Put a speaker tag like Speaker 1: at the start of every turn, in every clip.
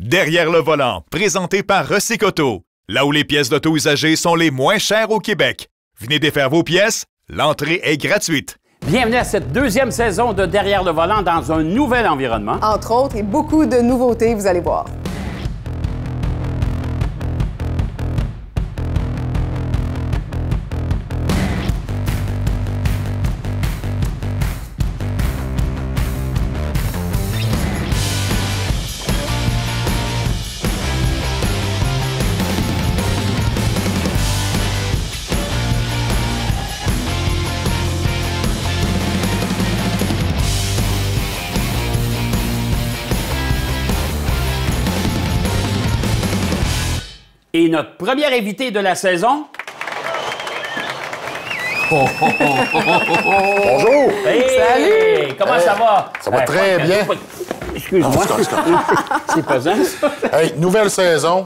Speaker 1: Derrière le volant, présenté par Recycoto, là où les pièces d'auto usagées sont les moins chères au Québec. Venez défaire vos pièces, l'entrée est gratuite.
Speaker 2: Bienvenue à cette deuxième saison de Derrière le volant dans un nouvel environnement.
Speaker 3: Entre autres, et beaucoup de nouveautés, vous allez voir.
Speaker 2: Et notre premier invité de la saison...
Speaker 4: Bonjour!
Speaker 2: Hey!
Speaker 3: Salut!
Speaker 2: Comment ça va?
Speaker 4: Ça va très bien.
Speaker 2: Excuse-moi. C'est pesant, ça.
Speaker 4: Hey, nouvelle saison,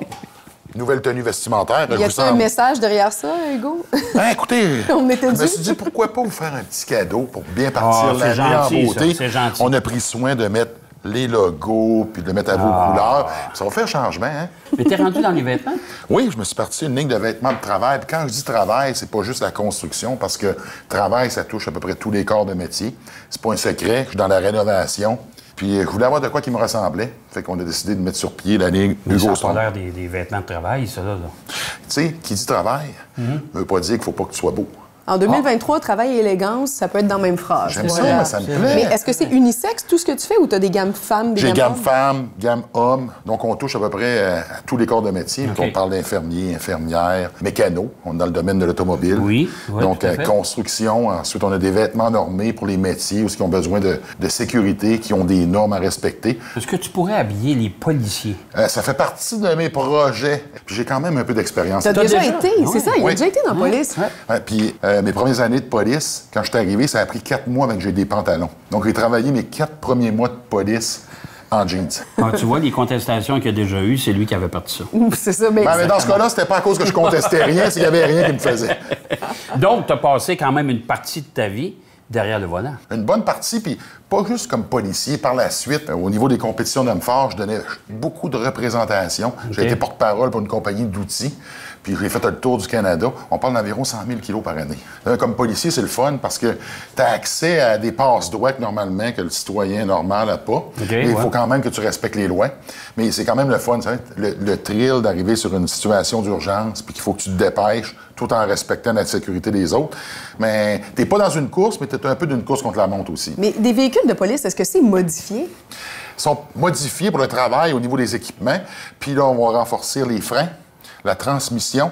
Speaker 4: nouvelle tenue vestimentaire.
Speaker 3: Y a-t-il un message derrière ça, Hugo?
Speaker 4: Ben, écoutez,
Speaker 3: On était
Speaker 4: je me
Speaker 3: dû.
Speaker 4: suis dit, pourquoi pas vous faire un petit cadeau pour bien partir
Speaker 2: c'est
Speaker 4: l'année en
Speaker 2: gentil,
Speaker 4: beauté.
Speaker 2: ça, c'est gentil.
Speaker 4: On a pris soin de mettre les logos, puis de le mettre à vos couleurs. Ça va faire changement, hein?
Speaker 2: Mais t'es rendu dans les vêtements?
Speaker 4: Oui, je me suis parti une ligne de vêtements de travail. Puis quand je dis travail, c'est pas juste la construction, parce que travail, ça touche à peu près tous les corps de métier. C'est pas un secret, je suis dans la rénovation. Puis je voulais avoir de quoi qui me ressemblait. Fait qu'on a décidé de mettre sur pied la ligne
Speaker 2: Mais
Speaker 4: Hugo
Speaker 2: ça a pas
Speaker 4: Stone.
Speaker 2: l'air des vêtements de travail, ça, là.
Speaker 4: Tu sais, qui dit travail, ne veut pas dire qu'il faut pas que tu sois beau.
Speaker 3: En 2023, travail et élégance, ça peut être dans la même phrase.
Speaker 4: J'aime ça,
Speaker 3: Voilà.
Speaker 4: mais ça me plaît.
Speaker 3: Mais est-ce que c'est unisexe, tout ce que tu fais, ou tu as des gammes femmes, des
Speaker 4: J'ai gamme
Speaker 3: hommes?
Speaker 4: femmes, gamme hommes. Donc, on touche à peu près à tous les corps de métier.
Speaker 2: OK.
Speaker 4: On parle d'infirmiers, infirmières, mécanos. On est dans le domaine de l'automobile.
Speaker 2: Oui,
Speaker 4: Donc,
Speaker 2: tout à fait.
Speaker 4: construction. Ensuite, on a des vêtements normés pour les métiers ou ceux qui ont besoin de sécurité, qui ont des normes à respecter.
Speaker 2: Est-ce que tu pourrais habiller les policiers?
Speaker 4: Ça fait partie de mes projets. Puis j'ai quand même un peu d'expérience.
Speaker 3: Tu as déjà
Speaker 2: déjà?
Speaker 3: été,
Speaker 2: Oui.
Speaker 3: c'est ça, il a
Speaker 4: Oui.
Speaker 3: déjà été dans la police.
Speaker 4: Ouais, puis mes premières années de police, quand je suis arrivé, ça a pris 4 mois avant que j'ai des pantalons. Donc, j'ai travaillé mes 4 premiers mois de police en jeans.
Speaker 2: Ah, tu vois, les contestations qu'il y a déjà eues, c'est lui qui avait parti ça.
Speaker 3: C'est ça, mais...
Speaker 4: Ben, mais dans ce cas-là, c'était pas à cause que je contestais rien, c'est qu'il y avait rien qui me faisait.
Speaker 2: Donc, tu as passé quand même une partie de ta vie derrière le volant.
Speaker 4: Une bonne partie, puis pas juste comme policier. Par la suite, au niveau des compétitions d'hommes forts, je donnais beaucoup de représentations. J'ai été porte-parole pour une compagnie d'outils, puis j'ai fait le tour du Canada. On parle d'environ 100 000 kilos par année. Comme policier, c'est le fun parce que tu as accès à des passe-droits que normalement que le citoyen normal n'a pas. Mais il faut quand même que tu respectes les lois. Mais c'est quand même le fun, ça, le thrill d'arriver sur une situation d'urgence, puis qu'il faut que tu te dépêches tout en respectant la sécurité des autres. Mais t'es pas dans une course, mais t'es un peu d'une course contre la montre aussi.
Speaker 3: Mais des véhicules de police, est-ce que c'est modifié?
Speaker 4: Ils sont modifiés pour le travail au niveau des équipements. Puis là, on va renforcer les freins, la transmission.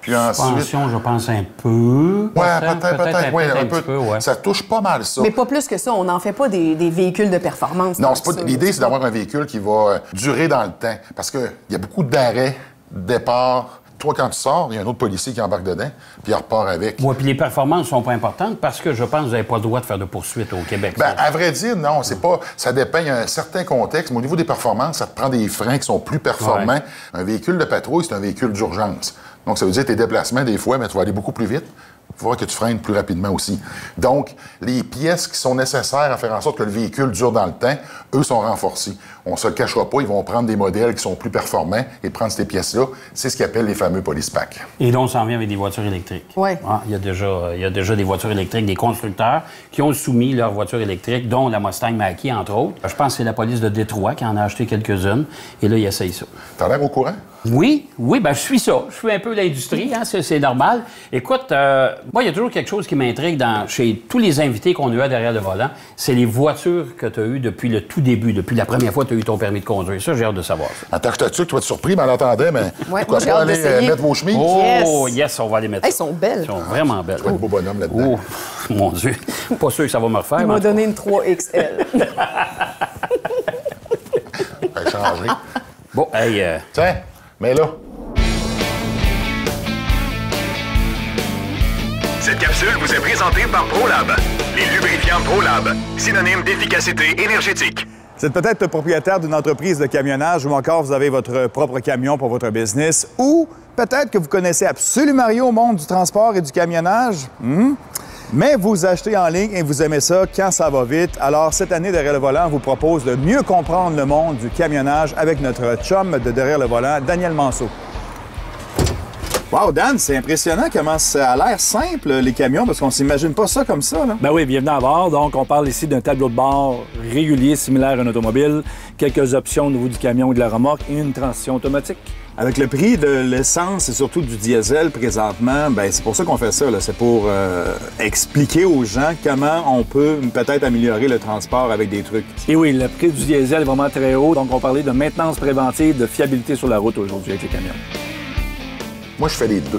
Speaker 4: Puis ensuite...
Speaker 2: Suspension, je pense un peu.
Speaker 4: Ouais, peut-être, ouais, un
Speaker 2: petit
Speaker 4: peu.
Speaker 2: ouais.
Speaker 4: Ça touche pas mal ça.
Speaker 3: Mais pas plus que ça, on n'en fait pas des véhicules de performance.
Speaker 4: Non,
Speaker 3: tant
Speaker 4: c'est
Speaker 3: que
Speaker 4: pas...
Speaker 3: ça.
Speaker 4: l'idée, c'est d'avoir un véhicule qui va durer dans le temps. Parce qu'il y a beaucoup d'arrêts, départs. Toi, quand tu sors, il y a un autre policier qui embarque dedans, puis il repart avec.
Speaker 2: Oui, puis les performances sont pas importantes parce que je pense que vous n'avez pas le droit de faire de poursuite au Québec.
Speaker 4: Ben, à vrai dire, non, c'est pas. Ça dépend, il y a un certain contexte, mais au niveau des performances, ça te prend des freins qui sont plus performants.
Speaker 2: Ouais.
Speaker 4: Un véhicule de patrouille, c'est un véhicule d'urgence. Donc, ça veut dire tes déplacements, des fois, mais tu vas aller beaucoup plus vite. Il faut voir que tu freines plus rapidement aussi. Donc, les pièces qui sont nécessaires à faire en sorte que le véhicule dure dans le temps, eux sont renforcés. On se le cachera pas, ils vont prendre des modèles qui sont plus performants et prendre ces pièces-là. C'est ce qu'ils appellent les fameux police packs.
Speaker 2: Et donc, on s'en vient avec des voitures électriques.
Speaker 3: Oui.
Speaker 2: Ah, il y a déjà des voitures électriques, des constructeurs qui ont soumis leurs voitures électriques, dont la Mustang Mach-E, entre autres. Je pense que c'est la police de Détroit qui en a acheté quelques-unes. Et là, ils essayent ça.
Speaker 4: T'as l'air au courant?
Speaker 2: Oui, ben je suis ça. Je suis un peu l'industrie, hein, c'est normal. Écoute, moi, il y a toujours quelque chose qui m'intrigue chez tous les invités qu'on a eu derrière le volant, c'est les voitures que tu as eues depuis le tout début, depuis la première fois que tu as eu ton permis de conduire. Ça, j'ai hâte de savoir ça.
Speaker 4: Attends, je te tue, tu vas être surpris, mais en attendant, mais
Speaker 3: Ouais,
Speaker 4: pourquoi
Speaker 3: moi, j'ai
Speaker 4: pas
Speaker 3: hâte
Speaker 4: aller
Speaker 3: d'essayer.
Speaker 4: mettre vos chemises?
Speaker 2: Oh,
Speaker 3: Yes!
Speaker 2: yes, on va les mettre.
Speaker 3: Hey,
Speaker 2: ça.
Speaker 3: elles sont belles.
Speaker 2: Elles sont vraiment belles.
Speaker 4: Tu vas être beau bonhomme là-dedans.
Speaker 2: Oh, mon Dieu. Pas sûr que ça va me refaire.
Speaker 3: Il
Speaker 2: mais en
Speaker 3: m'a
Speaker 2: tout cas.
Speaker 3: donné une 3XL.
Speaker 4: Ça va changer.
Speaker 2: Bon, hey,
Speaker 4: Tiens, mais là.
Speaker 1: Cette capsule vous est présentée par ProLab. Les lubrifiants ProLab, synonyme d'efficacité énergétique.
Speaker 5: Vous êtes peut-être propriétaire d'une entreprise de camionnage ou encore vous avez votre propre camion pour votre business ou peut-être que vous connaissez absolument rien au monde du transport et du camionnage. Mais vous achetez en ligne et vous aimez ça quand ça va vite. Alors, cette année, Derrière le volant vous propose de mieux comprendre le monde du camionnage avec notre chum de Derrière le volant, Daniel Manceau. Wow, Dan, c'est impressionnant comment ça a l'air simple, les camions, parce qu'on s'imagine pas ça comme ça, là.
Speaker 6: Ben oui, bienvenue à bord. Donc, on parle ici d'un tableau de bord régulier similaire à un automobile, quelques options au niveau du camion ou de la remorque et une transition automatique.
Speaker 5: Avec le prix de l'essence et surtout du diesel présentement, ben c'est pour ça qu'on fait ça, là. C'est pour expliquer aux gens comment on peut peut-être améliorer le transport avec des trucs.
Speaker 6: Et oui, le prix du diesel est vraiment très haut. Donc, on parlait de maintenance préventive, de fiabilité sur la route aujourd'hui avec les camions.
Speaker 4: Moi, je fais les deux.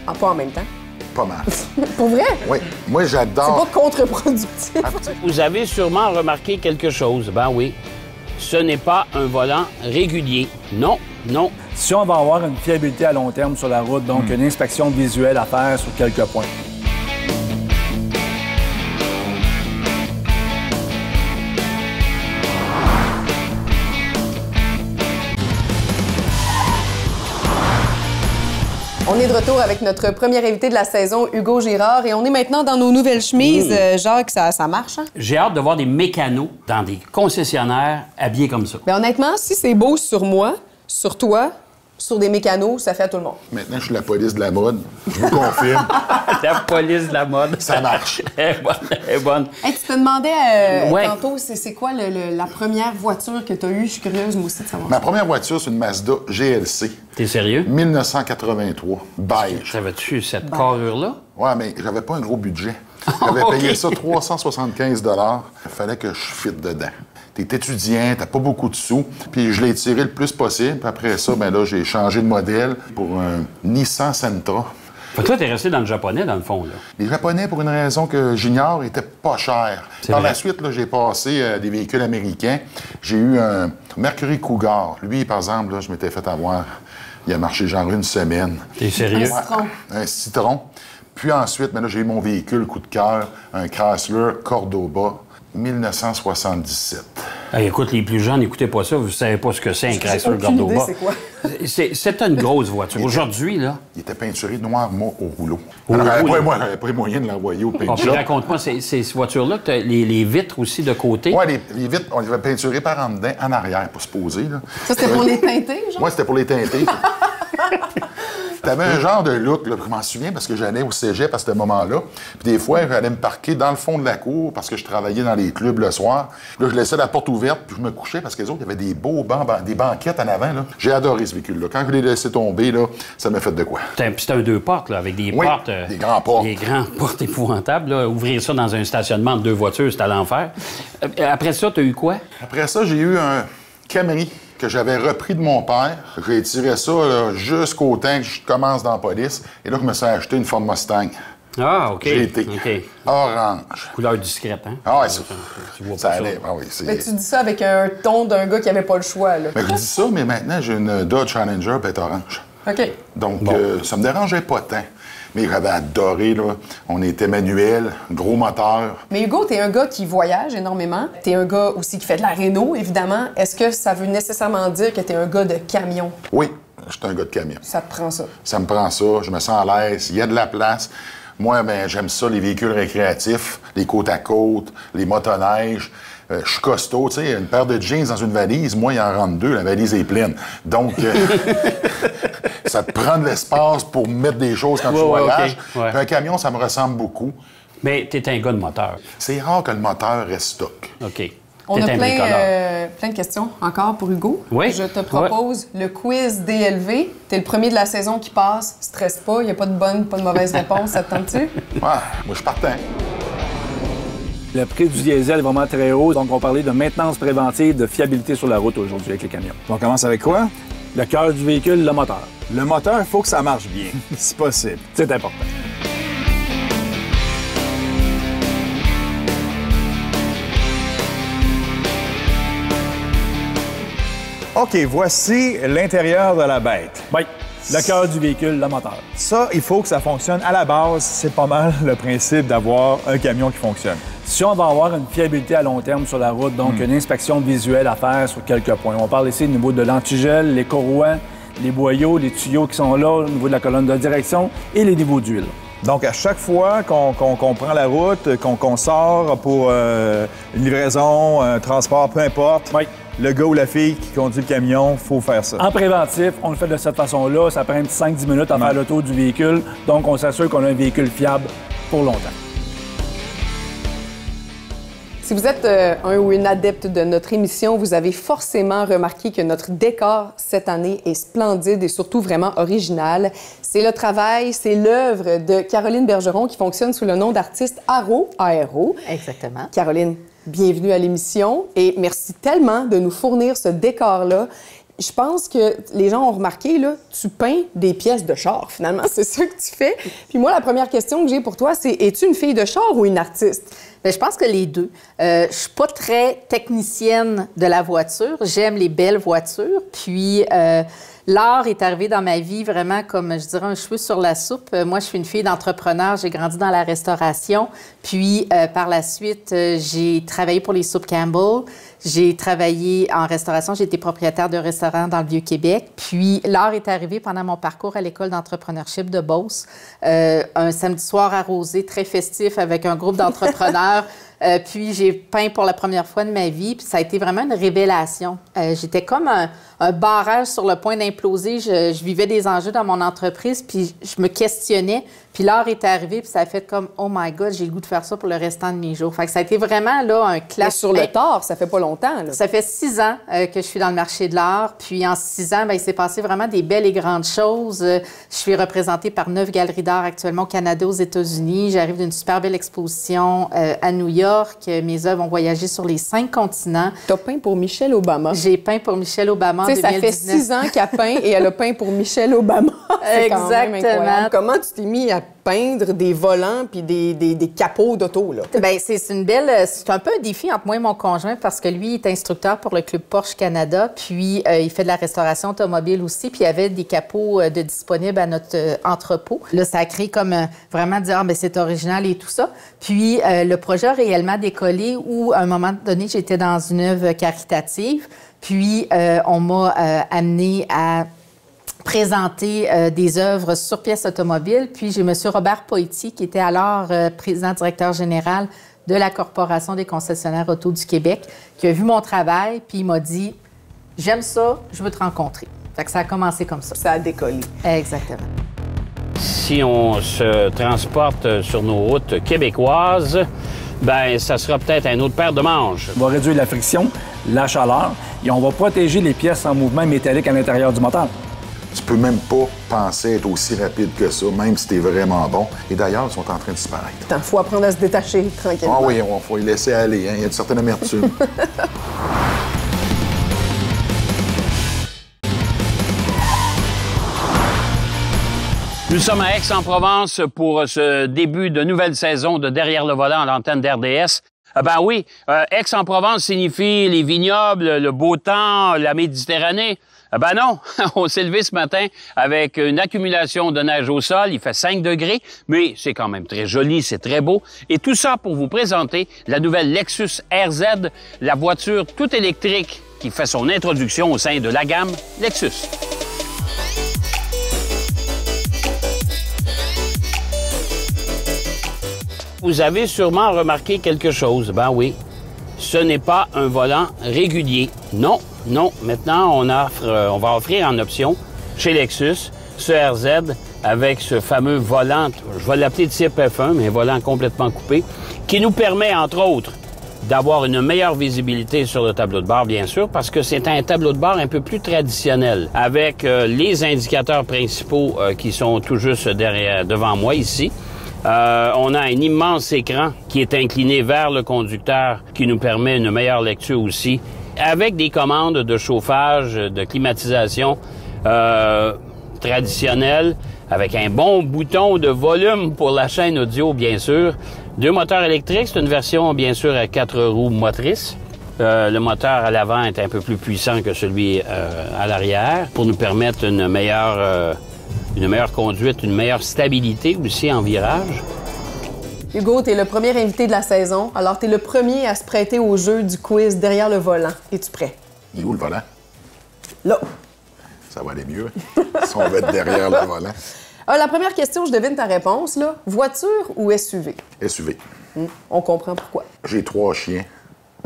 Speaker 3: Ah, pas en même temps.
Speaker 4: Pas mal.
Speaker 3: Pour vrai?
Speaker 4: Oui. Moi, j'adore.
Speaker 3: C'est pas contre-productif.
Speaker 2: Vous avez sûrement remarqué quelque chose. Ben oui. Ce n'est pas un volant régulier. Non, non.
Speaker 6: Si on va avoir une fiabilité à long terme sur la route, donc une inspection visuelle à faire sur quelques points.
Speaker 3: On est de retour avec notre premier invité de la saison, Hugo Girard, et on est maintenant dans nos nouvelles chemises. Jacques, ça marche, hein?
Speaker 2: J'ai hâte de voir des mécanos dans des concessionnaires habillés comme ça.
Speaker 3: Mais honnêtement, si c'est beau sur moi, sur toi, sur des mécanos, ça fait à tout le monde.
Speaker 4: Maintenant, je suis la police de la mode. Je vous confirme.
Speaker 2: La police de la mode.
Speaker 4: Ça marche.
Speaker 2: Elle est bonne, elle est bonne.
Speaker 3: Hey, tu te demandais
Speaker 2: Ouais.
Speaker 3: tantôt, c'est quoi la première voiture que tu as eue? Je suis curieuse, moi aussi, de savoir.
Speaker 4: Ma première voiture, c'est une Mazda GLC.
Speaker 2: T'es sérieux?
Speaker 4: 1983. Beige.
Speaker 2: Savais-tu cette carrure-là?
Speaker 4: Ouais, mais j'avais pas un gros budget. J'avais
Speaker 2: OK.
Speaker 4: payé ça 375 $. Il fallait que je fitte dedans. T'es étudiant, t'as pas beaucoup de sous. Puis je l'ai tiré le plus possible. Puis après ça, ben là, j'ai changé de modèle pour un Nissan Sentra.
Speaker 2: Fait que là, t'es resté dans le japonais, dans le fond, là.
Speaker 4: Les Japonais, pour une raison que j'ignore, étaient pas chers.
Speaker 2: C'est
Speaker 4: Par
Speaker 2: vrai.
Speaker 4: la suite, là, j'ai passé des véhicules américains. J'ai eu un Mercury Cougar. Lui, par exemple, là, je m'étais fait avoir. Il a marché genre une semaine.
Speaker 2: T'es sérieux?
Speaker 3: Un citron.
Speaker 4: Un citron. Puis ensuite, ben là, j'ai eu mon véhicule coup de cœur, un Chrysler Cordoba 1977.
Speaker 2: Hey, écoute, les plus jeunes, n'écoutez pas ça, vous savez pas ce que c'est un
Speaker 3: J'ai
Speaker 2: Chrysler
Speaker 3: aucune idée,
Speaker 2: Cordoba.
Speaker 3: c'est quoi?
Speaker 2: C'est une grosse voiture. Aujourd'hui, là,
Speaker 4: Il était peinturé noir mât au rouleau.
Speaker 2: Au
Speaker 4: Alors,
Speaker 2: rouleau.
Speaker 4: j'avais pas les moyens de l'envoyer au paint
Speaker 2: bon, puis
Speaker 4: shop.
Speaker 2: raconte-moi, c'est cette voiture-là, que t'as les vitres aussi de côté.
Speaker 4: Ouais, les vitres, on les avait peinturées par en dedans, en arrière, pour se poser. Là.
Speaker 3: Ça, c'était pour les teinter, genre?
Speaker 4: Moi, c'était pour les teinter. T'avais un genre de look, là, je m'en souviens parce que j'allais au cégep à ce moment-là. Puis des fois, j'allais me parquer dans le fond de la cour parce que je travaillais dans les clubs le soir. Là, je laissais la porte ouverte, puis je me couchais parce que les autres, il y avait des beaux bancs, des banquettes en avant. Là. J'ai adoré ce véhicule-là. Quand je l'ai laissé tomber, là, ça m'a fait de quoi?
Speaker 2: C'est un deux portes, là, avec des
Speaker 4: Oui,
Speaker 2: portes.
Speaker 4: des grands portes.
Speaker 2: Des grands portes épouvantables. Là. Ouvrir ça dans un stationnement de deux voitures, c'est à l'enfer. Après ça, t'as eu quoi?
Speaker 4: Après ça, j'ai eu un Camry que j'avais repris de mon père. J'ai tiré ça là, jusqu'au temps que je commence dans la police. Et là, je me suis acheté une Ford Mustang.
Speaker 2: Ah, OK.
Speaker 4: J'ai été
Speaker 2: OK.
Speaker 4: orange.
Speaker 2: Couleur discrète, hein?
Speaker 4: Ah ouais,
Speaker 2: Tu vois
Speaker 4: ça
Speaker 2: pas
Speaker 4: allait. Ah oui, c'est...
Speaker 3: Mais tu dis ça avec un ton d'un gars qui avait pas le choix, là.
Speaker 4: Ben, je dis ça, mais maintenant, j'ai une Dodge Challenger puis elle est orange.
Speaker 3: OK.
Speaker 4: Donc, ça me dérangeait pas tant. Mais j'avais adoré, là. On était manuel, gros moteur.
Speaker 3: Mais Hugo, t'es un gars qui voyage énormément. T'es un gars aussi qui fait de la réno, évidemment. Est-ce que ça veut nécessairement dire que t'es un gars de camion?
Speaker 4: Oui, je suis un gars de camion.
Speaker 3: Ça te prend ça.
Speaker 4: Ça me prend ça, je me sens à l'aise, il y a de la place. Moi, ben, j'aime ça, les véhicules récréatifs, les côte à côte, les motoneiges. Je suis costaud, tu sais, une paire de jeans dans une valise, moi, il en rentre deux, la valise est pleine. Donc, ça te prend de l'espace pour mettre des choses quand tu voyages.
Speaker 2: OK, ouais.
Speaker 4: Puis un camion, ça me ressemble beaucoup.
Speaker 2: Mais t'es un gars de moteur.
Speaker 4: C'est rare que le moteur reste stock.
Speaker 2: OK.
Speaker 3: On
Speaker 2: T'es
Speaker 3: a
Speaker 2: un bricoleur.
Speaker 3: plein de questions encore pour Hugo.
Speaker 2: Oui.
Speaker 3: Je te propose le quiz DLV. T'es le premier de la saison qui passe. Stresse pas, il n'y a pas de bonne, pas de mauvaise réponse. Ça te tente-tu?
Speaker 4: Ouais, moi, je suis partant.
Speaker 6: Le prix du diesel est vraiment très haut. Donc, on parlait de maintenance préventive, de fiabilité sur la route aujourd'hui avec les camions.
Speaker 5: On commence avec quoi?
Speaker 6: Le cœur du véhicule, le moteur.
Speaker 5: Le moteur, il faut que ça marche bien, si possible.
Speaker 6: C'est important.
Speaker 5: OK, voici l'intérieur de la bête.
Speaker 6: Oui, le cœur du véhicule, le moteur.
Speaker 5: Ça, il faut que ça fonctionne. À la base, c'est pas mal le principe d'avoir un camion qui fonctionne.
Speaker 6: Si on va avoir une fiabilité à long terme sur la route, donc une inspection visuelle à faire sur quelques points. On parle ici au niveau de l'antigel, les courroies, les boyaux, les tuyaux qui sont là, au niveau de la colonne de direction et les niveaux d'huile.
Speaker 5: Donc, à chaque fois qu'on prend la route, qu'on sort pour une livraison, un transport, peu importe,
Speaker 6: Oui.
Speaker 5: le gars ou la fille qui conduit le camion, il faut faire ça.
Speaker 6: En préventif, on le fait de cette façon-là. Ça prend un petit 5-10 minutes à faire le tour du véhicule. Donc, on s'assure qu'on a un véhicule fiable pour longtemps.
Speaker 3: Si vous êtes un ou une adepte de notre émission, vous avez forcément remarqué que notre décor cette année est splendide et surtout vraiment original. C'est le travail, c'est l'œuvre de Caroline Bergeron qui fonctionne sous le nom d'artiste Aro, ARO.
Speaker 7: Exactement.
Speaker 3: Caroline, bienvenue à l'émission et merci tellement de nous fournir ce décor-là. Je pense que les gens ont remarqué, là, tu peins des pièces de char, finalement. C'est ça que tu fais. Puis moi, la première question que j'ai pour toi, c'est es-tu une fille de char ou une artiste?
Speaker 7: Bien, je pense que les deux. Je suis pas très technicienne de la voiture. J'aime les belles voitures. Puis, l'art est arrivé dans ma vie vraiment comme, je dirais, un cheveu sur la soupe. Moi, je suis une fille d'entrepreneur. J'ai grandi dans la restauration. Puis, par la suite, j'ai travaillé pour les soupes Campbell. J'ai travaillé en restauration. J'ai été propriétaire de restaurant dans le Vieux-Québec. Puis, l'art est arrivé pendant mon parcours à l'école d'entrepreneurship de Beauce. Un samedi soir arrosé, très festif, avec un groupe d'entrepreneurs. Puis j'ai peint pour la première fois de ma vie, puis ça a été vraiment une révélation. J'étais comme un barrage sur le point d'imploser. Je vivais des enjeux dans mon entreprise, puis je me questionnais. Puis l'art est arrivé, puis ça a fait comme « Oh my God, j'ai le goût de faire ça pour le restant de mes jours ». Fait que ça a été vraiment là un clash.
Speaker 3: Mais sur le tard, ça fait pas longtemps. Là.
Speaker 7: Ça fait 6 ans que je suis dans le marché de l'art. Puis en 6 ans, bien, il s'est passé vraiment des belles et grandes choses. Je suis représentée par 9 galeries d'art actuellement au Canada, aux États-Unis. J'arrive d'une super belle exposition à New York. Mes œuvres ont voyagé sur les 5 continents.
Speaker 3: Tu as peint pour Michelle Obama.
Speaker 7: J'ai peint pour Michelle Obama en 2019.
Speaker 3: Ça fait 6 ans qu'elle peint et elle a peint pour Michelle Obama. C'est quand même incroyable. Comment tu t'es mis à peindre des volants puis des capots d'auto, là?
Speaker 7: Bien, c'est un peu un défi entre moi et mon conjoint parce que lui, il est instructeur pour le Club Porsche Canada, puis il fait de la restauration automobile aussi, puis il y avait des capots de disponibles à notre entrepôt. Là, ça a créé comme vraiment dire, bien, c'est original et tout ça. Puis le projet a réellement décollé où, à un moment donné, j'étais dans une œuvre caritative, puis on m'a amené à présenter des œuvres sur pièces automobiles. Puis j'ai M. Robert Poitier, qui était alors président-directeur général de la Corporation des concessionnaires auto du Québec, qui a vu mon travail, puis il m'a dit « J'aime ça, je veux te rencontrer ». Fait que ça a commencé comme ça.
Speaker 3: Ça a décollé.
Speaker 7: Exactement.
Speaker 2: Si on se transporte sur nos routes québécoises, ben ça sera peut-être un autre paire de manches.
Speaker 6: On va réduire la friction, la chaleur, et on va protéger les pièces en mouvement métallique à l'intérieur du moteur.
Speaker 4: Tu peux même pas penser être aussi rapide que ça, même si t'es vraiment bon. Et d'ailleurs, ils sont en train de disparaître.
Speaker 3: Il faut apprendre à se détacher tranquillement.
Speaker 4: Ah oui, il faut les laisser aller. Hein. Il y a une certaine amertume.
Speaker 2: Nous sommes à Aix-en-Provence pour ce début de nouvelle saison de Derrière le volant à l'antenne d'RDS. Ben oui, Aix-en-Provence signifie les vignobles, le beau temps, la Méditerranée. Ben non, on s'est levé ce matin avec une accumulation de neige au sol. Il fait 5 degrés, mais c'est quand même très joli, c'est très beau. Et tout ça pour vous présenter la nouvelle Lexus RZ, la voiture tout électrique qui fait son introduction au sein de la gamme Lexus. Vous avez sûrement remarqué quelque chose. Ben oui, ce n'est pas un volant régulier. Non, non. Maintenant, on va offrir en option chez Lexus ce RZ avec ce fameux volant, je vais l'appeler type F1, mais un volant complètement coupé, qui nous permet, entre autres, d'avoir une meilleure visibilité sur le tableau de bord, bien sûr, parce que c'est un tableau de bord un peu plus traditionnel, avec les indicateurs principaux qui sont tout juste devant moi ici. On a un immense écran qui est incliné vers le conducteur, qui nous permet une meilleure lecture aussi, avec des commandes de chauffage, de climatisation traditionnelles, avec un bon bouton de volume pour la chaîne audio, bien sûr. 2 moteurs électriques, c'est une version, bien sûr, à 4 roues motrices. Le moteur à l'avant est un peu plus puissant que celui à l'arrière pour nous permettre une meilleure conduite, une meilleure stabilité aussi en virage.
Speaker 3: Hugo, tu es le premier invité de la saison, alors tu es le premier à se prêter au jeu du quiz Derrière le volant. Es-tu prêt?
Speaker 4: Il est où le volant?
Speaker 3: Là.
Speaker 4: Ça va aller mieux si on va être derrière le volant.
Speaker 3: La première question, je devine ta réponse, là. Voiture ou SUV?
Speaker 4: SUV.
Speaker 3: On comprend pourquoi.
Speaker 4: J'ai 3 chiens.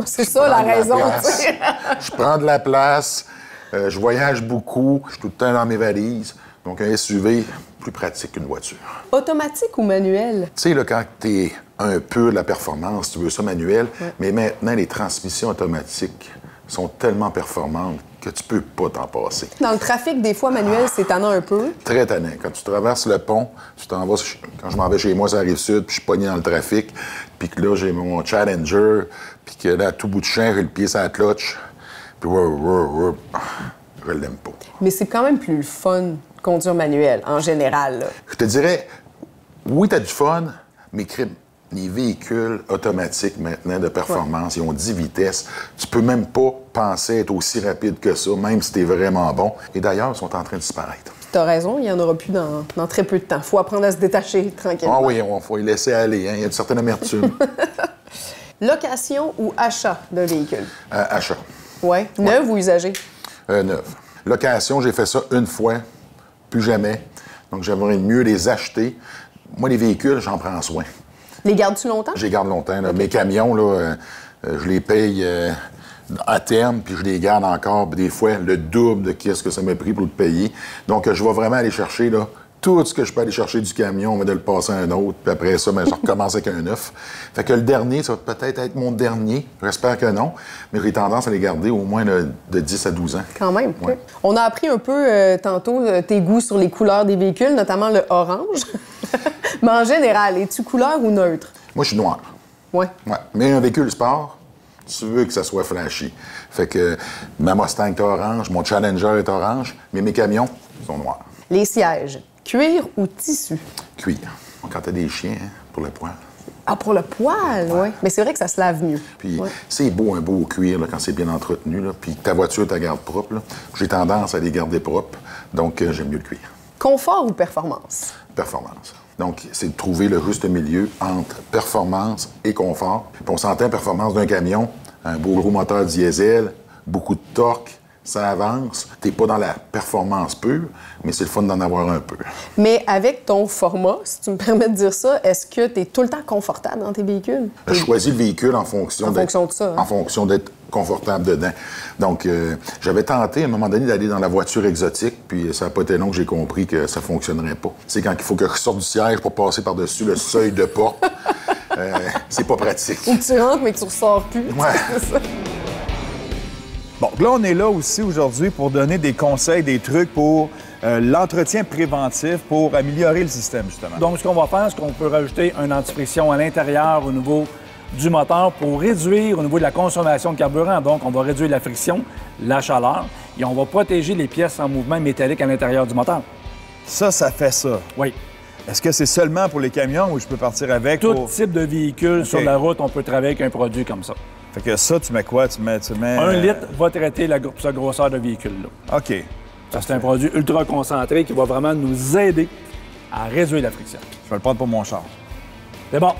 Speaker 3: C'est ça la raison, tu sais.
Speaker 4: Je prends de la place, je voyage beaucoup, je suis tout le temps dans mes valises. Donc, un SUV, plus pratique qu'une voiture.
Speaker 3: Automatique ou manuel?
Speaker 4: Tu sais, là, quand tu es un peu de la performance, tu veux ça manuel, mais maintenant, les transmissions automatiques sont tellement performantes que tu peux pas t'en passer.
Speaker 3: Dans le trafic, des fois, manuel, c'est tannant un peu.
Speaker 4: Très tannant. Quand tu traverses le pont, tu t'en vas, quand je m'en vais chez moi, ça arrive sud, puis je suis pogné dans le trafic, puis que là, j'ai mon Challenger, puis que là, à tout bout de champ, j'ai le pied sur la clutch, puis je l'aime pas.
Speaker 3: Mais c'est quand même plus le fun de conduire manuel, en général, là.
Speaker 4: Je te dirais, oui, t'as du fun, mais les véhicules automatiques maintenant de performance, ils ont 10 vitesses. Tu peux même pas penser être aussi rapide que ça, même si t'es vraiment bon. Et d'ailleurs, ils sont en train de disparaître.
Speaker 3: T'as raison, il y en aura plus dans très peu de temps. Faut apprendre à se détacher tranquillement.
Speaker 4: Ah oui, il faut les laisser aller, hein. Il y a une certaine amertume.
Speaker 3: Location ou achat d'un véhicule?
Speaker 4: Achat.
Speaker 3: Oui. Neuf ou usagé?
Speaker 4: Neuf. Location, j'ai fait ça une fois, plus jamais. Donc, j'aimerais mieux les acheter. Moi, les véhicules, j'en prends soin.
Speaker 3: Les gardes-tu longtemps?
Speaker 4: Je les garde longtemps. Là. Mes camions, là, je les paye à terme, puis je les garde encore, des fois, le double de ce que ça m'a pris pour le payer. Donc, je vais vraiment aller chercher là, tout ce que je peux aller chercher du camion, on va de le passer à un autre, puis après ça, je recommence avec un neuf. Fait que le dernier, ça va peut-être être mon dernier. J'espère que non, mais j'ai tendance à les garder au moins de 10 à 12 ans.
Speaker 3: Quand même.
Speaker 4: Ouais.
Speaker 3: On a appris un peu tantôt tes goûts sur les couleurs des véhicules, notamment le orange. Mais en général, es-tu couleur ou neutre?
Speaker 4: Moi, je suis noir.
Speaker 3: Oui.
Speaker 4: Ouais. Mais un véhicule sport, tu veux que ça soit flashy. Fait que ma Mustang est orange, mon Challenger est orange, mais mes camions sont noirs.
Speaker 3: Les sièges, cuir ou tissu?
Speaker 4: Cuir. Quand t'as des chiens, hein, pour le poil.
Speaker 3: Ah, pour le poil, oui. Mais c'est vrai que ça se lave mieux.
Speaker 4: Puis c'est beau, un beau cuir, là, quand c'est bien entretenu. Là. Puis ta voiture, tu la gardes propre. Là. J'ai tendance à les garder propres, donc j'aime mieux le cuir.
Speaker 3: Confort ou performance?
Speaker 4: Performance. Donc, c'est de trouver le juste milieu entre performance et confort. Puis on s'entend performance d'un camion, un beau gros moteur diesel, beaucoup de torque, ça avance. T'es pas dans la performance pure, mais c'est le fun d'en avoir un peu.
Speaker 3: Mais avec ton format, si tu me permets de dire ça, est-ce que tu es tout le temps confortable dans tes véhicules?
Speaker 4: Je choisis le véhicule en fonction
Speaker 3: de ça. Hein?
Speaker 4: En fonction d'être confortable dedans. Donc, j'avais tenté à un moment donné d'aller dans la voiture exotique, puis ça n'a pas été long que j'ai compris que ça fonctionnerait pas. C'est quand il faut que je sorte du siège pour passer par-dessus le seuil de porte. C'est pas pratique.
Speaker 3: Ou tu rentres, mais que tu ressors plus.
Speaker 4: Ouais.
Speaker 5: Bon, là, on est là aussi aujourd'hui pour donner des conseils, des trucs pour l'entretien préventif pour améliorer le système, justement.
Speaker 6: Donc, ce qu'on va faire, c'est qu'on peut rajouter un anti-friction à l'intérieur au niveau du moteur pour réduire au niveau de la consommation de carburant. Donc, on va réduire la friction, la chaleur, et on va protéger les pièces en mouvement métallique à l'intérieur du moteur.
Speaker 5: Ça fait ça.
Speaker 6: Oui.
Speaker 5: Est-ce que c'est seulement pour les camions ou je peux partir avec?
Speaker 6: Tout type de véhicule sur la route, on peut travailler avec un produit comme ça.
Speaker 5: Fait que ça, tu mets quoi? Tu mets
Speaker 6: 1 litre va traiter sa grosseur de véhicule-là.
Speaker 5: OK.
Speaker 6: Ça, c'est un produit ultra concentré qui va vraiment nous aider à réduire la friction.
Speaker 5: Je vais le prendre pour mon char.
Speaker 6: C'est bon.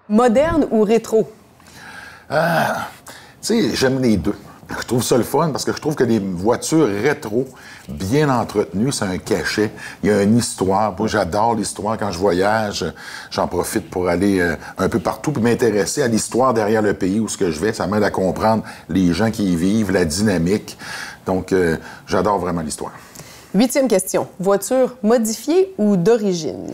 Speaker 3: Moderne ou rétro?
Speaker 4: Tu sais, j'aime les deux. Je trouve ça le fun parce que je trouve que les voitures rétro, bien entretenues, c'est un cachet. Il y a une histoire. Moi, j'adore l'histoire. Quand je voyage, j'en profite pour aller un peu partout puis m'intéresser à l'histoire derrière le pays où ce que je vais. Ça m'aide à comprendre les gens qui y vivent, la dynamique. Donc, j'adore vraiment l'histoire.
Speaker 3: 8e question. Voiture modifiée ou d'origine?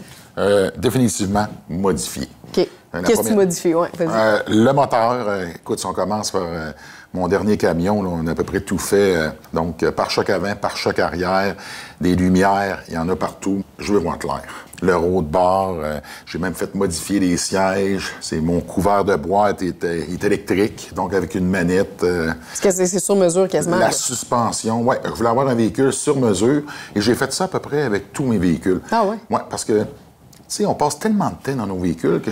Speaker 4: Définitivement modifiée.
Speaker 3: OK. Qu'est-ce que tu modifies? Ouais, vas-y.
Speaker 4: Le moteur, écoute, si on commence par mon dernier camion, là, on a à peu près tout fait. Donc, pare-choc avant, pare-choc arrière, des lumières, il y en a partout. Je veux voir clair. Le roue de bord, j'ai même fait modifier les sièges. Mon couvert de boîte est électrique, donc avec une manette.
Speaker 3: Parce que c'est sur mesure quasiment.
Speaker 4: La suspension, oui. Je voulais avoir un véhicule sur mesure et j'ai fait ça à peu près avec tous mes véhicules.
Speaker 3: Ah ouais?
Speaker 4: Oui, parce que, tu sais, on passe tellement de temps dans nos véhicules que,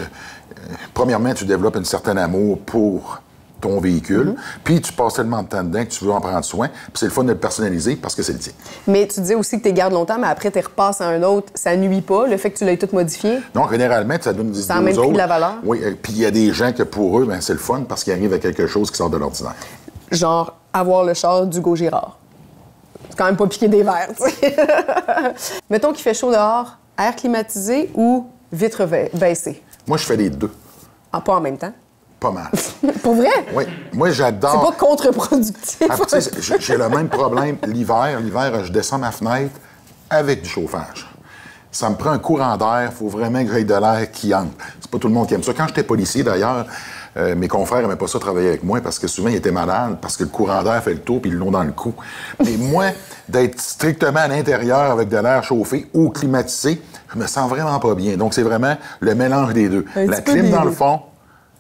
Speaker 4: premièrement, tu développes un certain amour pour ton véhicule, puis tu passes tellement de temps dedans que tu veux en prendre soin, puis c'est le fun de le personnaliser parce que c'est le tien.
Speaker 3: Mais tu disais aussi que tu les gardes longtemps, mais après, tu repasses à un autre. Ça nuit pas, le fait que tu l'aies tout modifié?
Speaker 4: Non, généralement, ça donne des idées aux autres.
Speaker 3: Ça a même pris de la valeur?
Speaker 4: Oui, puis il y a des gens que pour eux, ben, c'est le fun parce qu'ils arrivent à quelque chose qui sort de l'ordinaire.
Speaker 3: Genre, avoir le char d'Hugo Girard. C'est quand même pas piquer des verres, tu sais. Mettons qu'il fait chaud dehors, air climatisé ou vitre baissée?
Speaker 4: Moi, je fais les deux.
Speaker 3: Ah, pas en même temps?
Speaker 4: Pas mal.
Speaker 3: Pour vrai?
Speaker 4: Oui. Moi, j'adore...
Speaker 3: C'est pas contre-productif.
Speaker 4: Ah, tu sais, j'ai le même problème l'hiver. L'hiver, je descends ma fenêtre avec du chauffage. Ça me prend un courant d'air. Il faut vraiment que j'aille de l'air qui entre. C'est pas tout le monde qui aime ça. Quand j'étais policier, d'ailleurs, mes confrères n'aimaient pas ça travailler avec moi parce que souvent, ils étaient malades parce que le courant d'air fait le tour puis ils l'ont dans le cou. Mais moi, d'être strictement à l'intérieur avec de l'air chauffé ou climatisé, je me sens vraiment pas bien. Donc, c'est vraiment le mélange des deux. La clim dans le fond,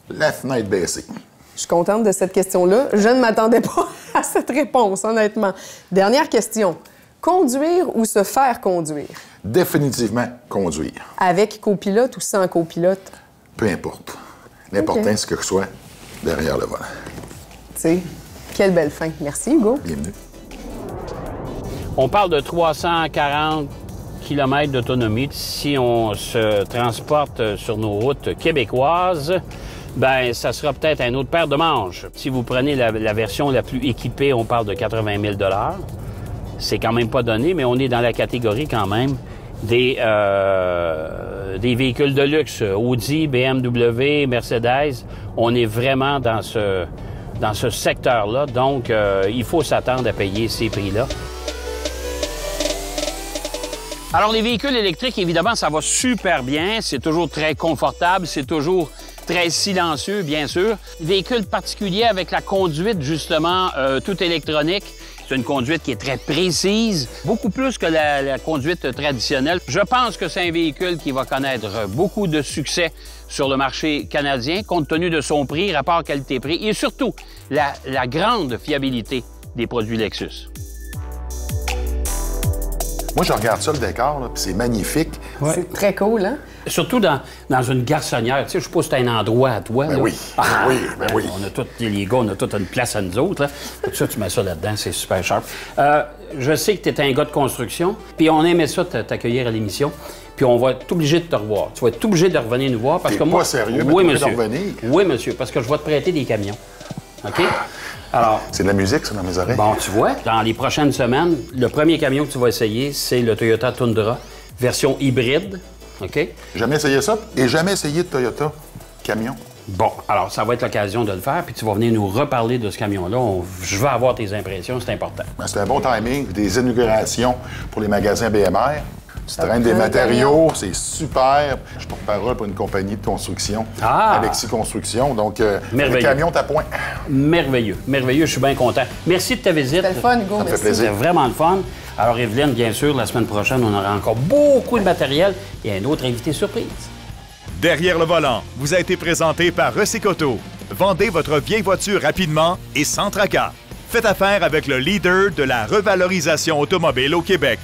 Speaker 4: la fenêtre baissée.
Speaker 3: Je suis contente de cette question-là. Je ne m'attendais pas à cette réponse, honnêtement. Dernière question. Conduire ou se faire conduire?
Speaker 4: Définitivement conduire.
Speaker 3: Avec copilote ou sans copilote?
Speaker 4: Peu importe. L'important, c'est que je sois derrière le volant.
Speaker 3: Tu sais, quelle belle fin. Merci, Hugo.
Speaker 4: Bienvenue.
Speaker 2: On parle de 340 km d'autonomie. Si on se transporte sur nos routes québécoises, ben ça sera peut-être un autre paire de manches. Si vous prenez la version la plus équipée, on parle de 80 000 $. C'est quand même pas donné, mais on est dans la catégorie quand même des véhicules de luxe. Audi, BMW, Mercedes, on est vraiment dans ce secteur-là. Donc, il faut s'attendre à payer ces prix-là. Alors, les véhicules électriques, évidemment, ça va super bien. C'est toujours très confortable. C'est toujours très silencieux, bien sûr. Véhicule particulier avec la conduite, justement, tout électronique. C'est une conduite qui est très précise, beaucoup plus que la conduite traditionnelle. Je pense que c'est un véhicule qui va connaître beaucoup de succès sur le marché canadien, compte tenu de son prix, rapport qualité-prix, et surtout la grande fiabilité des produits Lexus.
Speaker 4: Moi, je regarde ça, le décor, là, puis c'est magnifique.
Speaker 2: Ouais.
Speaker 3: C'est très cool, hein?
Speaker 2: Surtout dans une garçonnière. Tu sais, je sais pas si c'est un endroit à toi.
Speaker 4: Ben
Speaker 2: là.
Speaker 4: oui, ben oui.
Speaker 2: On a tous, les gars, on a toute une place à nous autres. Là. Tout ça, tu mets ça là-dedans, c'est super sharp. Je sais que tu es un gars de construction, puis on aimait ça t'accueillir à l'émission. Puis on va être obligé de te revoir. Tu vas être obligé de revenir nous voir parce que moi...
Speaker 4: pas sérieux, mais
Speaker 2: oui,
Speaker 4: tu
Speaker 2: monsieur.
Speaker 4: de revenir.
Speaker 2: Oui, monsieur, parce que je vais te prêter des camions. OK? Alors...
Speaker 4: C'est de la musique, ça, dans mes oreilles.
Speaker 2: Bon, tu vois, dans les prochaines semaines, le premier camion que tu vas essayer, c'est le Toyota Tundra, version hybride. OK?
Speaker 4: Jamais essayé ça et jamais essayé de Toyota camion.
Speaker 2: Bon, alors ça va être l'occasion de le faire, puis tu vas venir nous reparler de ce camion-là. Je veux avoir tes impressions, c'est important.
Speaker 4: Ben, c'est un bon timing, des inaugurations pour les magasins BMR. Tu traînes des matériaux, c'est super. Je porte parole pour une compagnie de construction, Alexis Construction. Donc, le camion à point.
Speaker 2: Merveilleux, merveilleux, je suis bien content. Merci de ta visite.
Speaker 3: C'était le fun, Hugo.
Speaker 4: Ça me fait plaisir.
Speaker 2: C'était vraiment le fun. Alors, Evelyne, bien sûr, la semaine prochaine, on aura encore beaucoup de matériel et un autre invité surprise.
Speaker 1: Derrière le volant vous a été présenté par Recycoto. Vendez votre vieille voiture rapidement et sans tracas. Faites affaire avec le leader de la revalorisation automobile au Québec.